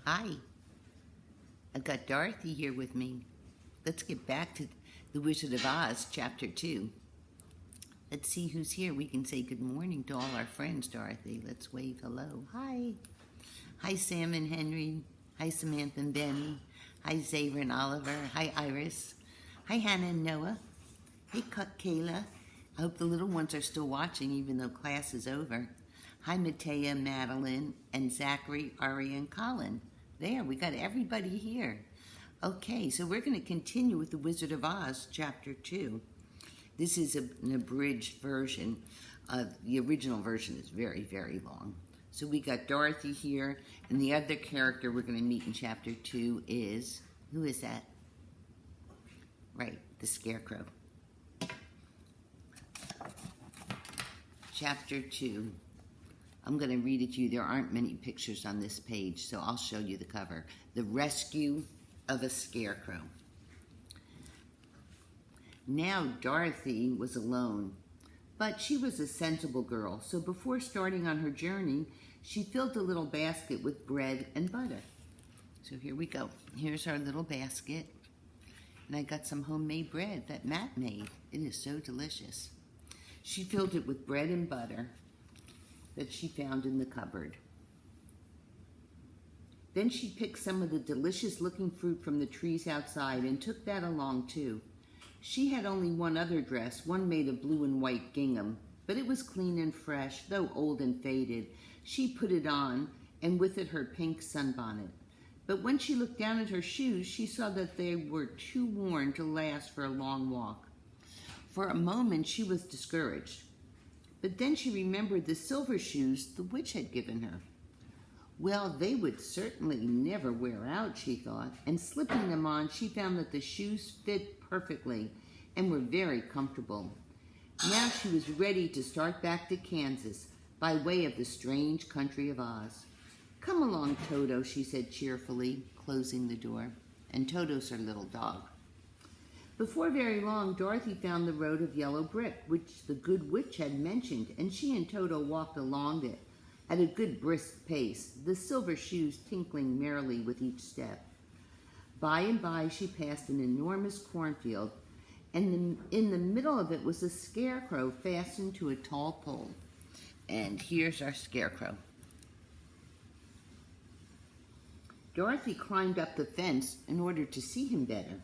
Hi, I've got Dorothy here with me. Let's get back to The Wizard of Oz, Chapter 2. Let's see who's here. We can say good morning to all our friends, Dorothy. Let's wave hello. Hi. Hi, Sam and Henry. Hi, Samantha and Benny. Hi, Xavier and Oliver. Hi, Iris. Hi, Hannah and Noah. Hey, Kayla. I hope the little ones are still watching even though class is over. Hi, Matea, Madeline, and Zachary, Ari, and Colin. There, we got everybody here. Okay, so we're going to continue with The Wizard of Oz, Chapter 2. This is an abridged version. The original version is very, very long. So we got Dorothy here, and the other character we're going to meet in Chapter 2 is, who is that? Right, the Scarecrow. Chapter 2. I'm going to read it to you. There aren't many pictures on this page, so I'll show you the cover. The Rescue of a Scarecrow. Now Dorothy was alone, but she was a sensible girl, so before starting on her journey, she filled a little basket with bread and butter. So here we go. Here's our little basket, and I got some homemade bread that Matt made. It is so delicious. She filled it with bread and butter that she found in the cupboard. Then she picked some of the delicious looking fruit from the trees outside and took that along too. She had only one other dress, one made of blue and white gingham, but it was clean and fresh, though old and faded. She put it on, and with it her pink sunbonnet. But when she looked down at her shoes, she saw that they were too worn to last for a long walk. For a moment she was discouraged. But then she remembered the silver shoes the witch had given her. Well, they would certainly never wear out, she thought, and slipping them on, she found that the shoes fit perfectly and were very comfortable. Now she was ready to start back to Kansas by way of the strange country of Oz. Come along, Toto, she said cheerfully, closing the door. And Toto's her little dog. Before very long, Dorothy found the road of yellow brick, which the good witch had mentioned, and she and Toto walked along it at a good brisk pace, the silver shoes tinkling merrily with each step. By and by, she passed an enormous cornfield, and in the middle of it was a scarecrow fastened to a tall pole. And here's our scarecrow. Dorothy climbed up the fence in order to see him better,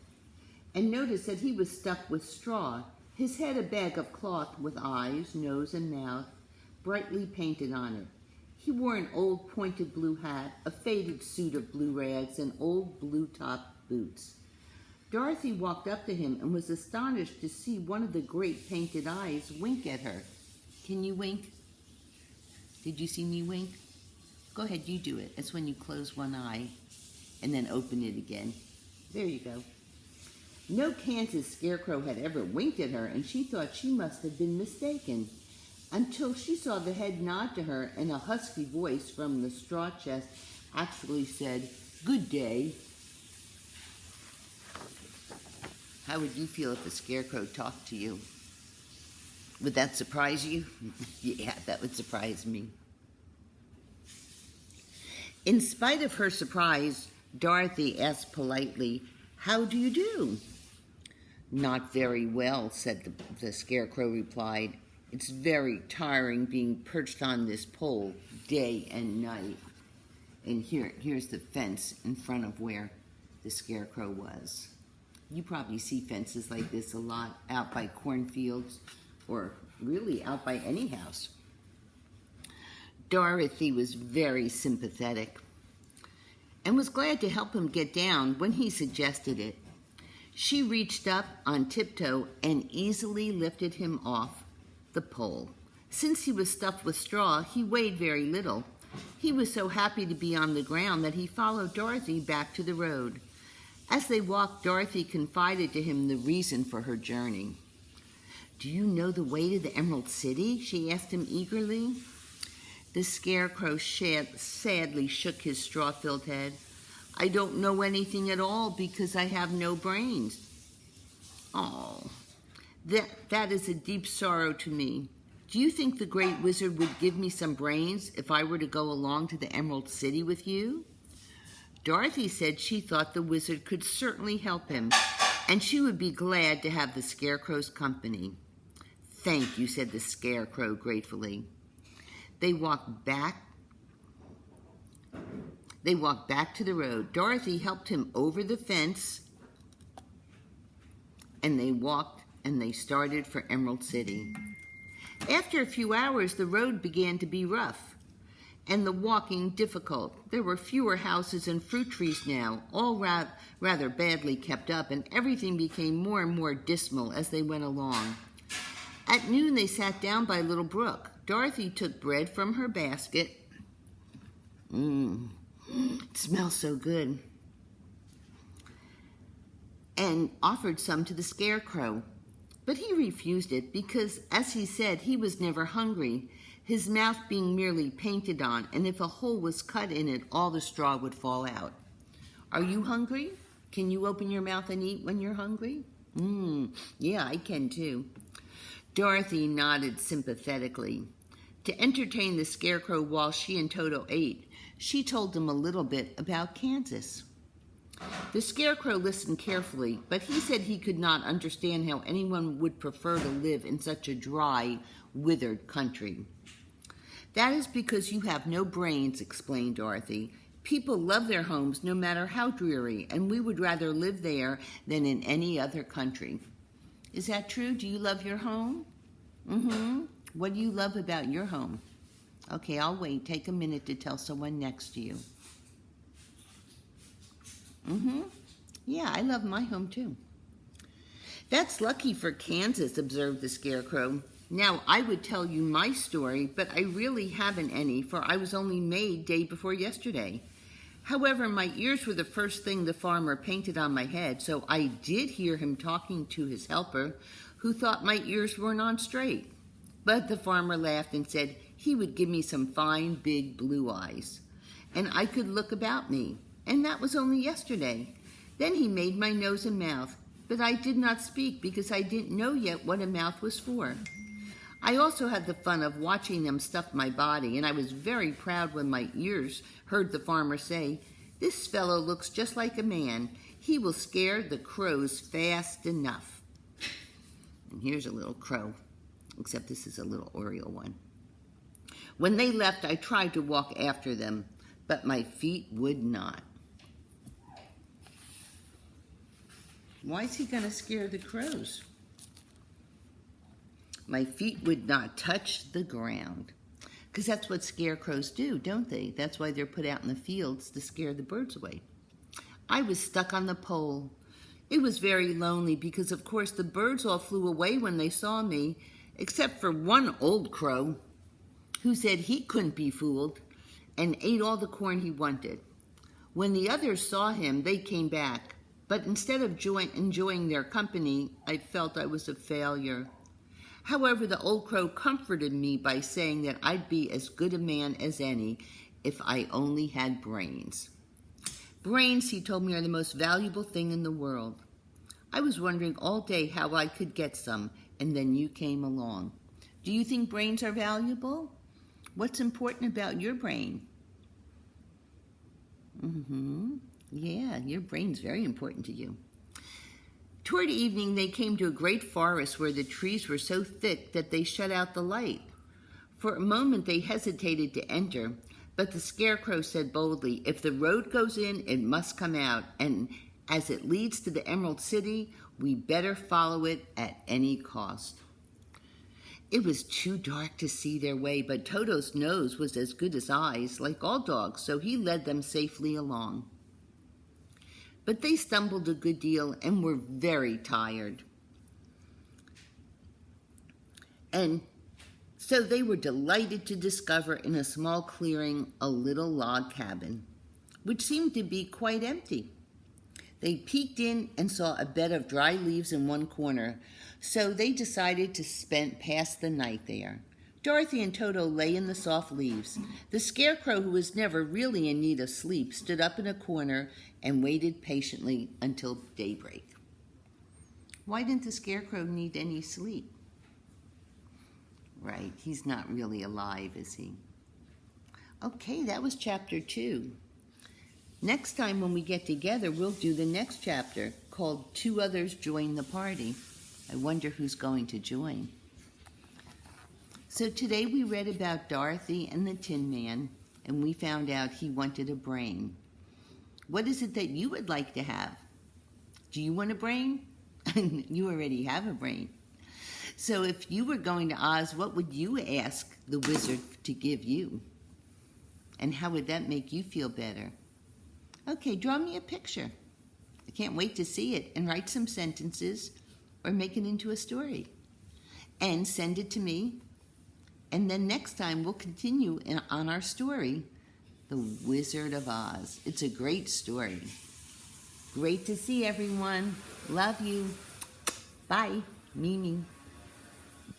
and noticed that he was stuffed with straw, his head a bag of cloth with eyes, nose, and mouth brightly painted on it. He wore an old pointed blue hat, a faded suit of blue rags, and old blue-top boots. Dorothy walked up to him and was astonished to see one of the great painted eyes wink at her. Can you wink? Did you see me wink? Go ahead, you do it. It's when you close one eye and then open it again. There you go. No Kansas scarecrow had ever winked at her, and she thought she must have been mistaken, until she saw the head nod to her, and a husky voice from the straw chest actually said, "Good day." How would you feel if a scarecrow talked to you? Would that surprise you? Yeah, that would surprise me. In spite of her surprise, Dorothy asked politely, "How do you do?" "Not very well," said the scarecrow replied. "It's very tiring being perched on this pole day and night." And here's the fence in front of where the scarecrow was. You probably see fences like this a lot out by cornfields or really out by any house. Dorothy was very sympathetic and was glad to help him get down when he suggested it. She reached up on tiptoe and easily lifted him off the pole. Since he was stuffed with straw, he weighed very little. He was so happy to be on the ground that he followed Dorothy back to the road. As they walked, Dorothy confided to him the reason for her journey. "Do you know the way to the Emerald City?" she asked him eagerly. The scarecrow sadly shook his straw-filled head. "I don't know anything at all because I have no brains." "Oh, that is a deep sorrow to me. Do you think the great wizard would give me some brains if I were to go along to the Emerald City with you?" Dorothy said she thought the wizard could certainly help him, and she would be glad to have the Scarecrow's company. "Thank you," said the Scarecrow gratefully. They walked back to the road. Dorothy helped him over the fence, and they started for Emerald City. After a few hours, the road began to be rough and the walking difficult. There were fewer houses and fruit trees now, all rather badly kept up, and everything became more and more dismal as they went along. At noon, they sat down by a little brook. Dorothy took bread from her basket. It smells so good. And offered some to the Scarecrow. But he refused it because, as he said, he was never hungry, his mouth being merely painted on, and if a hole was cut in it, all the straw would fall out. "Are you hungry? Can you open your mouth and eat when you're hungry?" Yeah, I can too." Dorothy nodded sympathetically. To entertain the Scarecrow while she and Toto ate, she told him a little bit about Kansas. The Scarecrow listened carefully, but he said he could not understand how anyone would prefer to live in such a dry, withered country. "That is because you have no brains," explained Dorothy. "People love their homes no matter how dreary, and we would rather live there than in any other country." Is that true? Do you love your home? What do you love about your home? Okay, I'll wait. Take a minute to tell someone next to you. Yeah, I love my home too. "That's lucky for Kansas," observed the Scarecrow. "Now, I would tell you my story, but I really haven't any, for I was only made day before yesterday. However, my ears were the first thing the farmer painted on my head, so I did hear him talking to his helper, who thought my ears weren't on straight. But the farmer laughed and said he would give me some fine, big blue eyes, and I could look about me, and that was only yesterday. Then he made my nose and mouth, but I did not speak because I didn't know yet what a mouth was for. I also had the fun of watching them stuff my body, and I was very proud when my ears heard the farmer say, 'This fellow looks just like a man. He will scare the crows fast enough.'" And here's a little crow, except this is a little Oriole one. "When they left, I tried to walk after them, but my feet would not." Why is he going to scare the crows? "My feet would not touch the ground." Because that's what scarecrows do, don't they? That's why they're put out in the fields to scare the birds away. "I was stuck on the pole. It was very lonely because, of course, the birds all flew away when they saw me, except for one old crow who said he couldn't be fooled and ate all the corn he wanted. When the others saw him, they came back, but instead of enjoying their company, I felt I was a failure. However, the old crow comforted me by saying that I'd be as good a man as any if I only had brains. Brains, he told me, are the most valuable thing in the world. I was wondering all day how I could get some, and then you came along. Do you think brains are valuable? What's important about your brain?" Yeah, your brain's very important to you. Toward evening, they came to a great forest where the trees were so thick that they shut out the light. For a moment, they hesitated to enter, but the Scarecrow said boldly, "If the road goes in, it must come out, and as it leads to the Emerald City, we better follow it at any cost." It was too dark to see their way, but Toto's nose was as good as eyes, like all dogs, so he led them safely along. But they stumbled a good deal and were very tired. And so they were delighted to discover in a small clearing a little log cabin, which seemed to be quite empty. They peeked in and saw a bed of dry leaves in one corner, so they decided to pass the night there. Dorothy and Toto lay in the soft leaves. The Scarecrow, who was never really in need of sleep, stood up in a corner and waited patiently until daybreak. Why didn't the Scarecrow need any sleep? Right, he's not really alive, is he? Okay, that was chapter 2. Next time when we get together, we'll do the next chapter called Two Others Join the Party. I wonder who's going to join. So today we read about Dorothy and the Tin Man, and we found out he wanted a brain. What is it that you would like to have? Do you want a brain? You already have a brain. So if you were going to Oz, what would you ask the wizard to give you? And how would that make you feel better? Okay, draw me a picture. I can't wait to see it, and write some sentences or make it into a story. And send it to me. And then next time we'll continue on our story, The Wizard of Oz. It's a great story. Great to see everyone. Love you. Bye. Mimi.